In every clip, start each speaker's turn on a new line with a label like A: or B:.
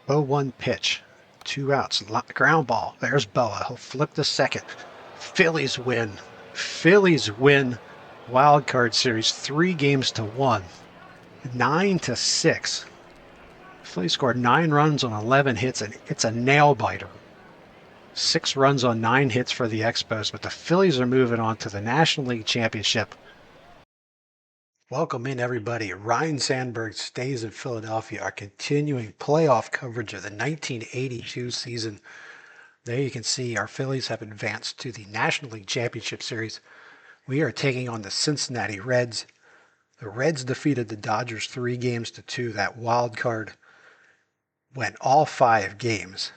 A: 0-1 pitch. 2 outs. Ground ball. There's Boa. He'll flip the second. Phillies win. Phillies win. Wild card series 3-1. 9-6. Phillies scored 9 runs on 11 hits, and it's a nail biter. 6 runs on 9 hits for the Expos, but the Phillies are moving on to the National League Championship. Welcome in, everybody. Ryne Sandberg stays in Philadelphia. Our continuing playoff coverage of the 1982 season. There you can see our Phillies have advanced to the National League Championship Series. We are taking on the Cincinnati Reds. The Reds defeated the Dodgers 3-2. That wild card went all 5 games.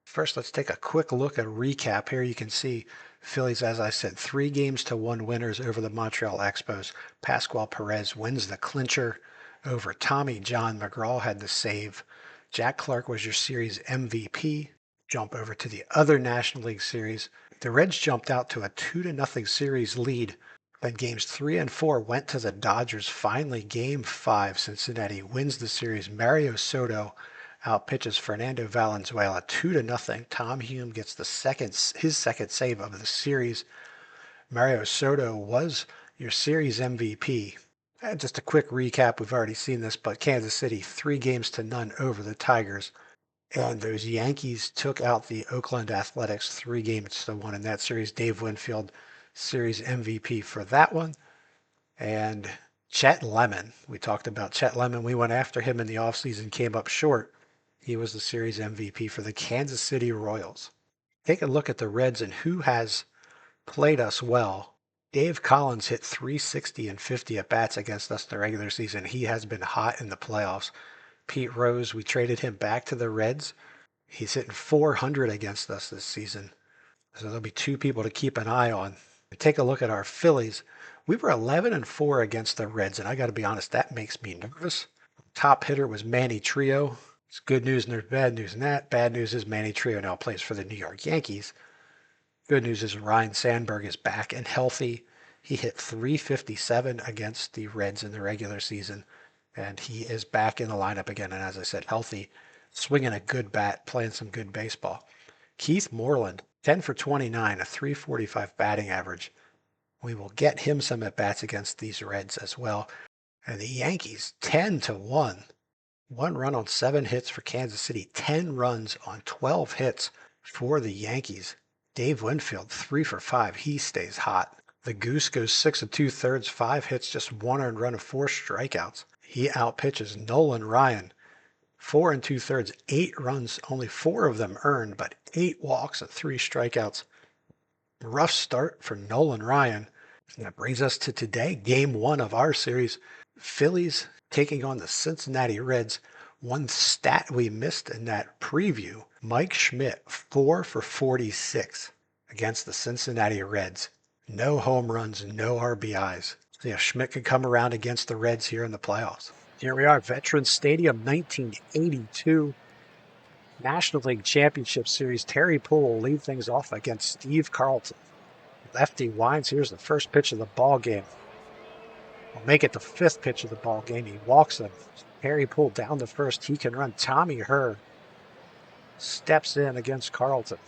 A: First, let's take a quick look at a recap. Here you can see Phillies, as I said, 3-1 winners over the Montreal Expos. Pascual Perez wins the clincher over Tommy John. McGraw had the save. Jack Clark was your series MVP. Jump over to the other National League series. The Reds jumped out to a 2-0 series lead. Then games 3 and 4 went to the Dodgers. Finally, game 5, Cincinnati wins the series. Mario Soto outpitches Fernando Valenzuela 2-0. Tom Hume gets his second save of the series. Mario Soto was your series MVP. And just a quick recap, we've already seen this, but Kansas City 3-0 over the Tigers. And those Yankees took out the Oakland Athletics 3-1 in that series. Dave Winfield, series MVP for that one. And Chet Lemon, we talked about Chet Lemon. We went after him in the offseason, came up short. He was the series MVP for the Kansas City Royals. Take a look at the Reds and who has played us well. Dave Collins hit 360 and 50 at-bats against us in the regular season. He has been hot in the playoffs. Pete Rose, we traded him back to the Reds. He's hitting 400 against us this season. So there'll be 2 people to keep an eye on. Take a look at our Phillies. We were 11-4 against the Reds, and I got to be honest, that makes me nervous. Top hitter was Manny Trio. It's good news and there's bad news in that. Bad news is Manny Trio now plays for the New York Yankees. Good news is Ryne Sandberg is back and healthy. He hit 357 against the Reds in the regular season, and he is back in the lineup again. And as I said, healthy, swinging a good bat, playing some good baseball. Keith Moreland, 10 for 29, a 345 batting average. We will get him some at-bats against these Reds as well. And the Yankees, 10-1. 1 run on 7 hits for Kansas City. 10 runs on 12 hits for the Yankees. Dave Winfield, 3 for 5. He stays hot. The Goose goes 6 2/3, 5 hits, just 1 earned run of 4 strikeouts. He outpitches Nolan Ryan, 4 2/3, 8 runs, only 4 of them earned, but 8 walks and 3 strikeouts. Rough start for Nolan Ryan. And that brings us to today, game 1 of our series. Phillies taking on the Cincinnati Reds. One stat we missed in that preview, Mike Schmidt, 4 for 46 against the Cincinnati Reds. No home runs, no RBIs. So yeah, Schmidt could come around against the Reds here in the playoffs. Here we are, Veterans Stadium, 1982. National League Championship Series. Terry Poole will lead things off against Steve Carlton. Lefty winds. Here's the first pitch of the ball game. We'll make it the 5th pitch of the ball game. He walks him. Terry Poole down to first. He can run. Tommy Herr steps in against Carlton.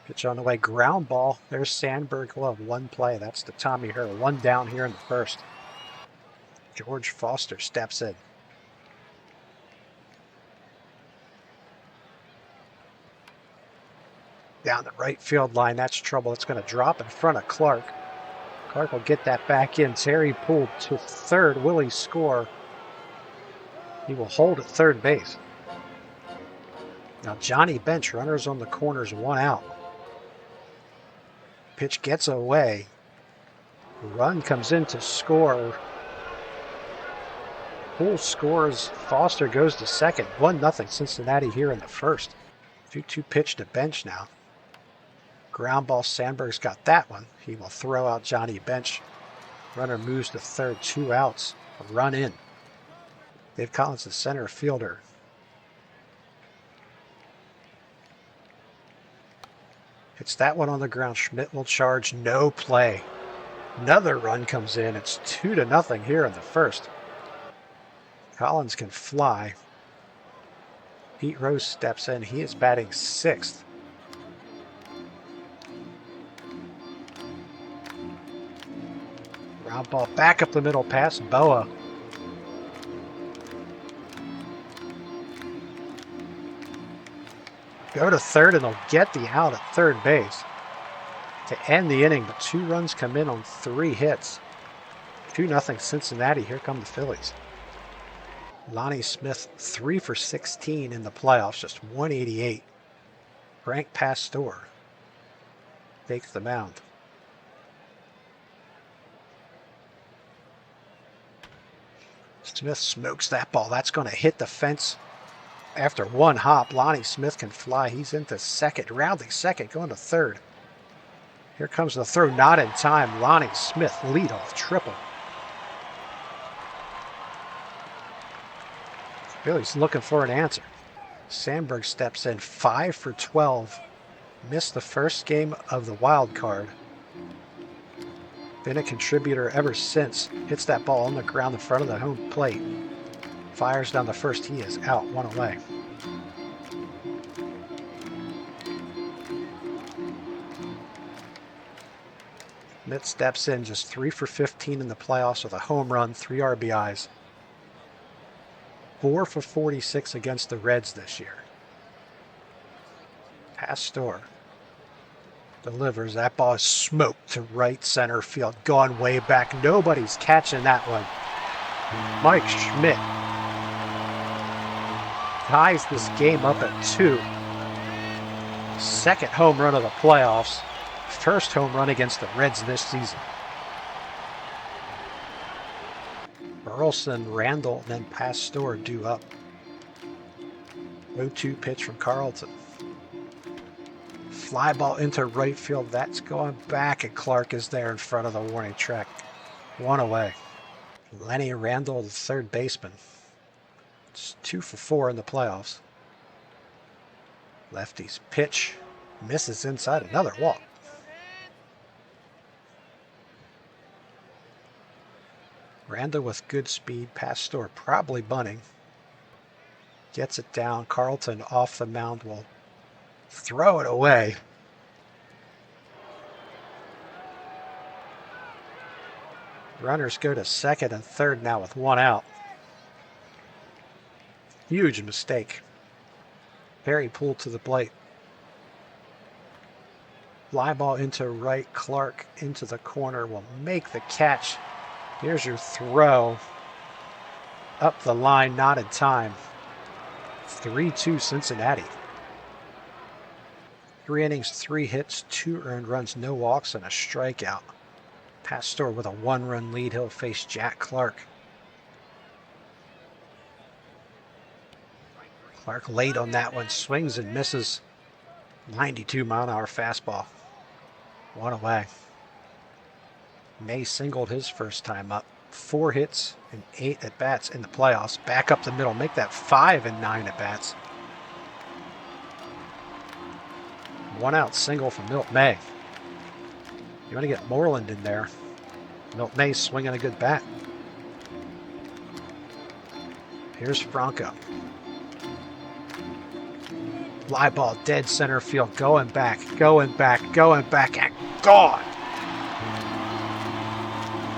A: Pitch on the way. Ground ball. There's Sandberg glove. 1 play. That's the Tommy Herr. 1 down here in the 1st. George Foster steps in. Down the right field line. That's trouble. It's going to drop in front of Clark. Clark will get that back in. Terry Poole to 3rd. Will he score? He will hold at 3rd base. Now Johnny Bench, runners on the corners, 1 out. Pitch gets away. Run comes in to score. Poole scores. Foster goes to 2nd. 1-0 Cincinnati here in the 1st. 2-2 pitch to Bench now. Ground ball, Sandberg's got that one. He will throw out Johnny Bench. Runner moves to 3rd, 2 outs. A run in. Dave Collins, the center fielder. Hits that one on the ground. Schmidt will charge. No play. Another run comes in. It's 2-0 here in the 1st. Collins can fly. Pete Rose steps in. He is batting sixth. Ground ball back up the middle past Boa. Go to third, and they'll get the out at third base to end the inning, but 2 runs come in on 3 hits. 2-0 Cincinnati. Here come the Phillies. Lonnie Smith 3 for 16 in the playoffs, just 188. Frank Pastor takes the mound. Smith smokes that ball. That's going to hit the fence. After 1 hop, Lonnie Smith can fly. He's into second, rounding second, going to third. Here comes the throw, not in time. Lonnie Smith leadoff triple. Phillies looking for an answer. Sandberg steps in 5 for 12. Missed the first game of the wild card. Been a contributor ever since. Hits that ball on the ground in front of the home plate. Fires down the first. He is out, 1 away. Mitt steps in, just 3 for 15 in the playoffs with a home run, 3 RBIs. 4 for 46 against the Reds this year. Pastor delivers. That ball is smoked to right center field. Gone way back. Nobody's catching that one. Mike Schmidt ties this game up at 2. Second home run of the playoffs. First home run against the Reds this season. Burleson, Randall, and then Pastor due up. 0-2 pitch from Carlton. Fly ball into right field. That's going back, and Clark is there in front of the warning track. 1 away. Lenny Randall, the third baseman. It's 2 for 4 in the playoffs. Lefty's pitch misses inside, another walk. Randall with good speed. Pastor probably bunting. Gets it down. Carlton off the mound will throw it away. Runners go to second and third now with 1 out. Huge mistake. Perry pulled to the plate. Fly ball into right. Clark into the corner will make the catch. Here's your throw. Up the line, not in time. 3-2 Cincinnati. 3 innings, 3 hits, 2 earned runs, no walks, and a strikeout. Pastor with a 1-run lead. He'll face Jack Clark. Clark late on that one. Swings and misses. 92-mile-an-hour fastball. 1 away. May singled his first time up. 4 hits and 8 at-bats in the playoffs. Back up the middle. Make that 5 and 9 at-bats. 1 out single from Milt May. You want to get Moreland in there. Milt May swinging a good bat. Here's Franco. Fly ball dead center field. Going back, going back, going back, and gone.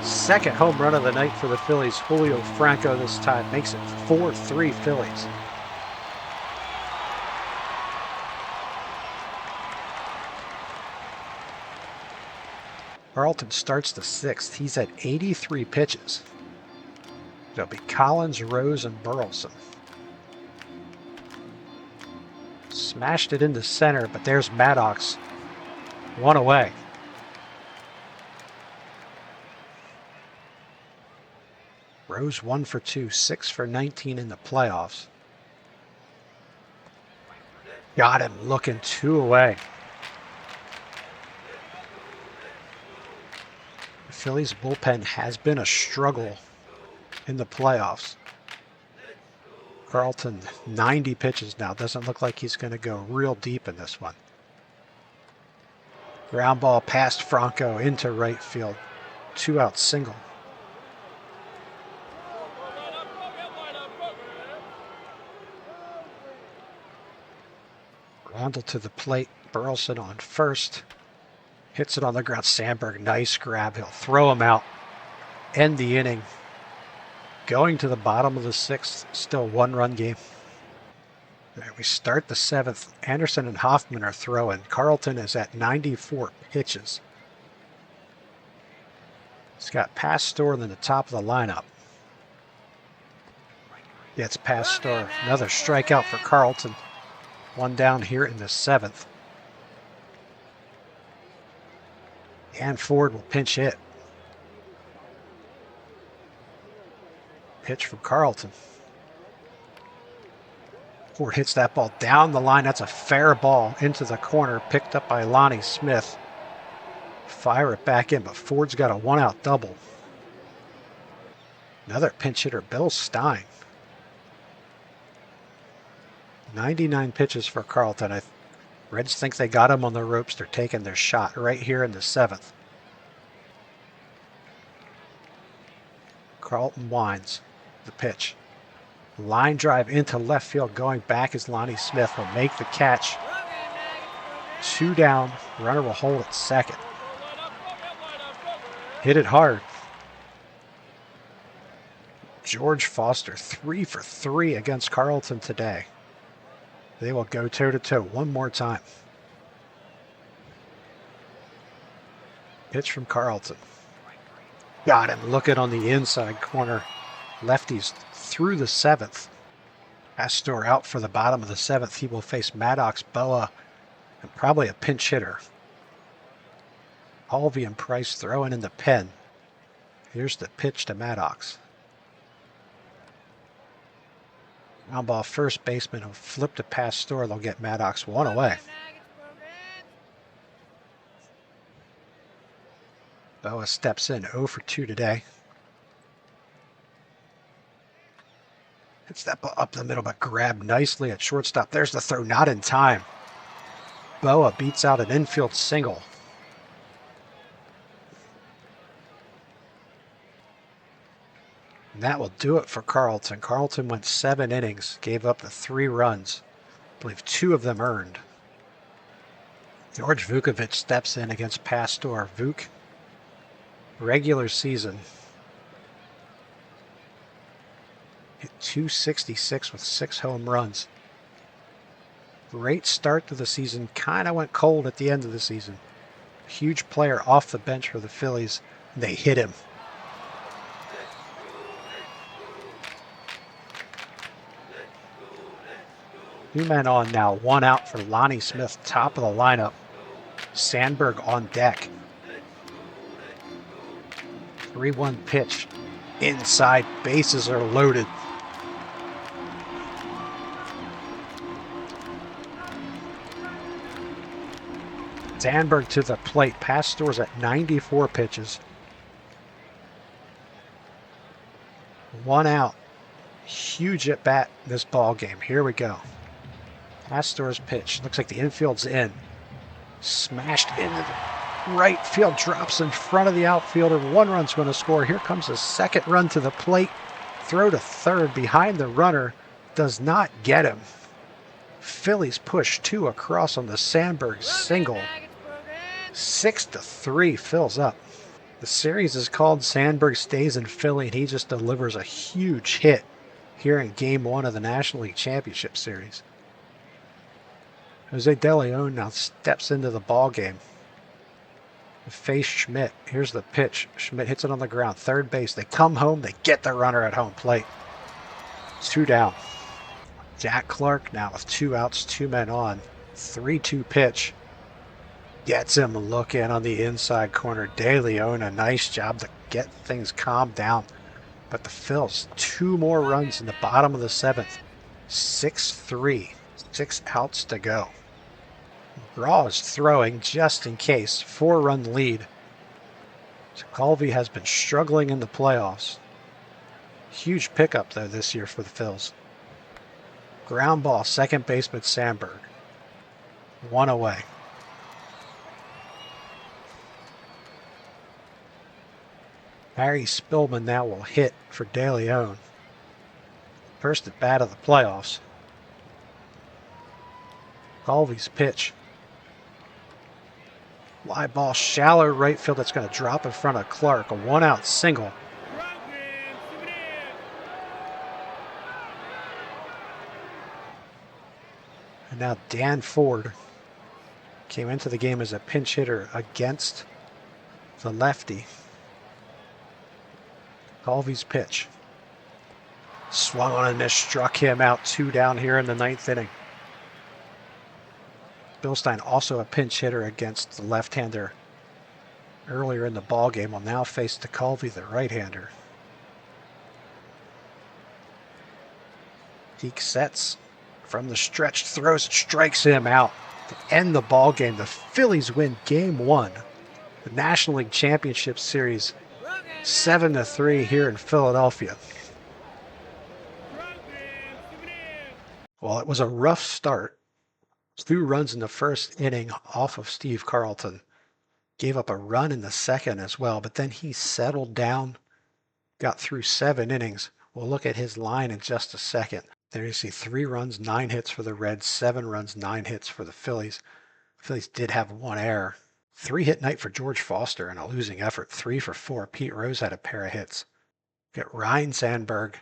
A: Second home run of the night for the Phillies. Julio Franco this time makes it 4-3 Phillies. Carlton starts the 6th. He's at 83 pitches. It'll be Collins, Rose, and Burleson. Smashed it into center, but there's Maddox. 1 away. Rose 1 for 2, 6 for 19 in the playoffs. Got him looking 2 away. The Phillies bullpen has been a struggle in the playoffs. Carlton, 90 pitches now. Doesn't look like he's going to go real deep in this one. Ground ball past Franco into right field. 2 out single. Rondell to the plate. Burleson on first. Hits it on the ground. Sandberg, nice grab. He'll throw him out. End the inning. Going to the bottom of the sixth. Still 1-run game. Right, we start the seventh. Anderson and Hoffman are throwing. Carlton is at 94 pitches. He's got Pastor in the top of the lineup. Gets Pastor. Another strikeout for Carlton. One down here in the seventh. And Ford will pinch hit. Pitch from Carlton. Ford hits that ball down the line. That's a fair ball into the corner. Picked up by Lonnie Smith. Fire it back in, but Ford's got a 1-out double. Another pinch hitter, Bill Stein. 99 pitches for Carlton. Reds think they got him on the ropes. They're taking their shot right here in the seventh. Carlton winds the pitch. Line drive into left field. Going back is Lonnie Smith. Will make the catch. 2 down. Runner will hold at second. Hit it hard. George Foster, 3 for 3 against Carlton today. They will go toe-to-toe one more time. Pitch from Carlton. Got him looking on the inside corner. Lefties through the seventh. Pastor out for the bottom of the seventh. He will face Maddox, Boa, and probably a pinch hitter. Halvey and Price throwing in the pen. Here's the pitch to Maddox. Ground ball, first baseman will flip to Pastor. They'll get Maddox 1 away. Boa steps in 0 for 2 today. Hits that ball up the middle, but grabbed nicely at shortstop. There's the throw, not in time. Boa beats out an infield single. And that will do it for Carlton. Carlton went 7 innings, gave up the 3 runs. I believe 2 of them earned. George Vukovic steps in against Pastor. Vuk, regular season, hit .266 with 6 home runs. Great start to the season. Kind of went cold at the end of the season. Huge player off the bench for the Phillies. They hit him. Two men on now, 1 out for Lonnie Smith, top of the lineup. Sandberg on deck. 3-1 pitch. Inside, bases are loaded. Sandberg to the plate. Pastor's at 94 pitches. 1 out. Huge at bat this ball game. Here we go. Pastor's pitch. Looks like the infield's in. Smashed into the right field. Drops in front of the outfielder. 1 run's going to score. Here comes a second run to the plate. Throw to third behind the runner. Does not get him. Phillies push 2 across on the Sandberg single. 6-3 fills up. The series is called Sandberg Stays in Philly, and he just delivers a huge hit here in Game 1 of the National League Championship Series. Jose De Leon now steps into the ball game. Face Schmidt. Here's the pitch. Schmidt hits it on the ground. Third base. They come home. They get the runner at home plate. 2 down. Jack Clark now with 2 outs, 2 men on. 3-2 pitch. Gets him looking on the inside corner. De Leon, a nice job to get things calmed down. But the Phils, 2 more runs in the bottom of the 7th. 6-3. 6 outs to go. Raw is throwing just in case. 4-run lead. Colby has been struggling in the playoffs. Huge pickup, though, this year for the Phils. Ground ball, second baseman Sandberg. 1 away. Harry Spillman now will hit for De Leon. First at bat of the playoffs. Colby's pitch. Fly ball, shallow right field. That's going to drop in front of Clark. A 1-out single. And now Dan Ford came into the game as a pinch hitter against the lefty. Colby's pitch. Swung on and missed, struck him out. 2 down here in the 9th inning. Bilstein, also a pinch hitter against the left-hander earlier in the ball game, will now face DeColvey, the right-hander. Deke sets from the stretch, throws, strikes him out to end the ball game. The Phillies win Game 1, the National League Championship Series, 7-3 here in Philadelphia. Well, it was a rough start. 2 runs in the first inning off of Steve Carlton. Gave up a run in the second as well, but then he settled down, got through 7 innings. We'll look at his line in just a second. There you see 3 runs, 9 hits for the Reds, 7 runs, 9 hits for the Phillies. The Phillies did have 1 error. 3-hit night for George Foster in a losing effort. 3 for 4. Pete Rose had a pair of hits. Got Ryne Sandberg,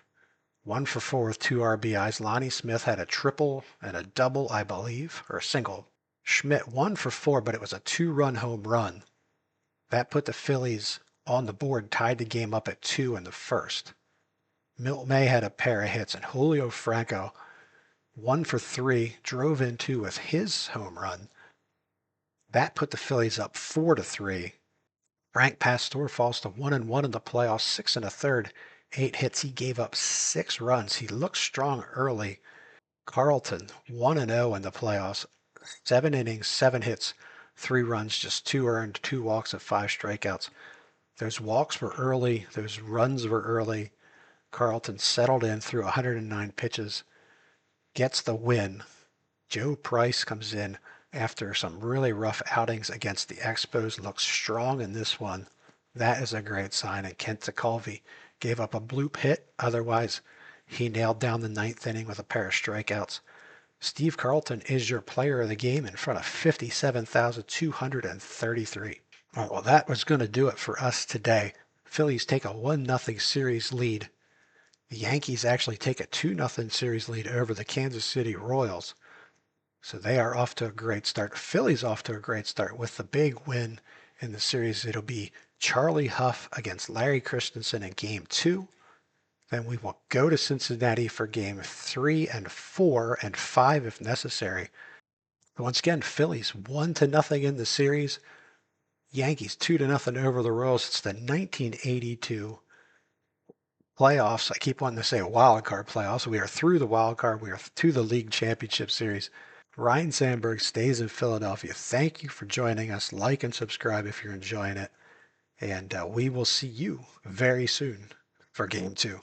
A: 1 for 4 with 2 RBIs. Lonnie Smith had a triple and a double, I believe, or a single. Schmidt 1 for 4, but it was a 2-run home run. That put the Phillies on the board, tied the game up at 2 in the first. Milt May had a pair of hits, and Julio Franco, 1 for 3, drove in 2 with his home run. That put the Phillies up 4-3. Frank Pastor falls to 1-1 in the playoffs, 6 1/3, 8 hits. He gave up 6 runs. He looked strong early. Carlton 1-0 in the playoffs, 7 innings, 7 hits, 3 runs, just 2 earned, 2 walks and 5 strikeouts. Those walks were early. Those runs were early. Carlton settled in through 109 pitches, gets the win. Joe Price comes in after some really rough outings against the Expos, looks strong in this one. That is a great sign. And Kent DeColvey gave up a bloop hit. Otherwise, he nailed down the 9th inning with a pair of strikeouts. Steve Carlton is your player of the game in front of 57,233. All right, well, that was going to do it for us today. Phillies take a 1-0 series lead. The Yankees actually take a 2-0 series lead over the Kansas City Royals. So they are off to a great start. Phillies off to a great start with the big win in the series. It'll be Charlie Huff against Larry Christensen in Game 2. Then we will go to Cincinnati for Game 3 and 4 and 5 if necessary. But once again, Phillies 1-0 in the series. Yankees 2-0 over the Royals. It's the 1982 playoffs. I keep wanting to say wild card playoffs. We are through the wild card. We are to the League Championship Series. Ryne Sandberg stays in Philadelphia. Thank you for joining us. Like and subscribe if you're enjoying it. And we will see you very soon for Game 2.